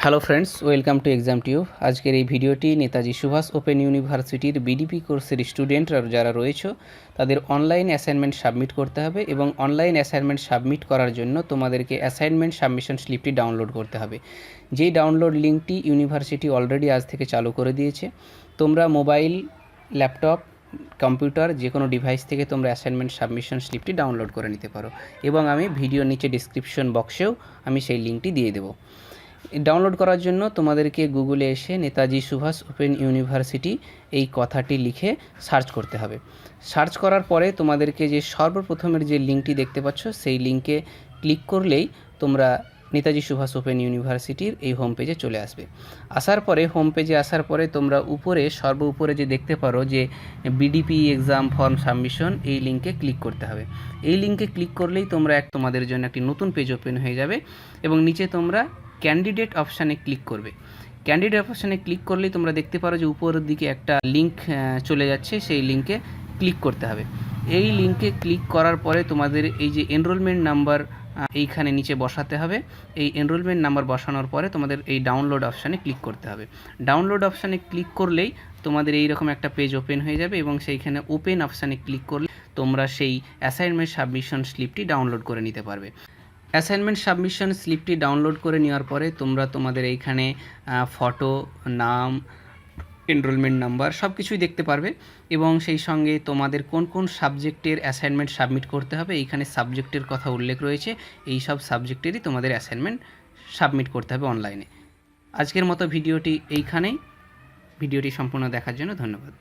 Hello friends, welcome to exam tube. আজকের এই ভিডিওটি নেতাজি সুভাষ ওপেন ইউনিভার্সিটির বিডিপি কোর্সের স্টুডেন্ট যারা রয়েছে তাদের অনলাইন অ্যাসাইনমেন্ট সাবমিট করতে হবে এবং অনলাইন অ্যাসাইনমেন্ট সাবমিট করার জন্য তোমাদেরকে অ্যাসাইনমেন্ট সাবমিশন স্লিপটি ডাউনলোড করতে হবে। যেই ডাউনলোড লিঙ্কটি ইউনিভার্সিটি অলরেডি আজ থেকে চালু করে দিয়েছে। তোমরা মোবাইল, ল্যাপটপ, কম্পিউটার যে কোনো ডিভাইস থেকে তোমরা অ্যাসাইনমেন্ট সাবমিশন স্লিপটি ডাউনলোড করে নিতে পারো এবং আমি ভিডিওর নিচে ডিসক্রিপশন বক্সেও আমি সেই লিঙ্কটি দিয়ে দেবো। ডাউনলোড করার জন্য তোমাদেরকে গুগলে এসে নেতাজি সুভাষ ওপেন ইউনিভার্সিটি এই কথাটি লিখে সার্চ করতে হবে। সার্চ করার পরে তোমাদেরকে যে সর্বপ্রথমের যে লিঙ্কটি দেখতে পাচ্ছ সেই লিঙ্কে ক্লিক করলেই তোমরা নেতাজি সুভাষ ওপেন ইউনিভার্সিটির এই হোম পেজে চলে আসবে। আসার পরে হোম পেজে আসার পরে তোমরা উপরে উপরে যে দেখতে পারো যে বিডিপি এক্সাম ফর্ম সাবমিশন, এই লিঙ্কে ক্লিক করতে হবে। এই লিঙ্কে ক্লিক করলেই তোমাদের জন্য একটি নতুন পেজ ওপেন হয়ে যাবে এবং নিচে তোমরা ক্যান্ডিডেট অপশানে ক্লিক করবে। ক্যান্ডিডেট অপশানে ক্লিক করলেই তোমরা দেখতে পারো যে উপরের দিকে একটা লিঙ্ক চলে যাচ্ছে, সেই লিঙ্কে ক্লিক করতে হবে। এই লিঙ্কে ক্লিক করার পরে তোমাদের এই যে এনরোলমেন্ট নাম্বার এইখানে নিচে বসাতে হবে। এই এনরোলমেন্ট নাম্বার বসানোর পরে তোমাদের এই ডাউনলোড অপশানে ক্লিক করতে হবে। ডাউনলোড অপশানে ক্লিক করলেই তোমাদের এইরকম একটা পেজ ওপেন হয়ে যাবে এবং সেইখানে ওপেন অপশানে ক্লিক করলে তোমরা সেই অ্যাসাইনমেন্ট সাবমিশন স্লিপটি ডাউনলোড করে নিতে পারবে। অ্যাসাইনমেন্ট সাবমিশন স্লিপটি ডাউনলোড করে নেওয়ার পরে তোমরা তোমাদের এইখানে ফটো, নাম, এনরোলমেন্ট নাম্বার সব কিছুই দেখতে পারবে এবং সেই সঙ্গে তোমাদের কোন কোন সাবজেক্টের অ্যাসাইনমেন্ট সাবমিট করতে হবে এইখানে সাবজেক্টের কথা উল্লেখ রয়েছে। এই সব সাবজেক্টেরই তোমাদের অ্যাসাইনমেন্ট সাবমিট করতে হবে অনলাইনে। আজকের মতো ভিডিওটি এইখানেই। ভিডিওটি সম্পূর্ণ দেখার জন্য ধন্যবাদ।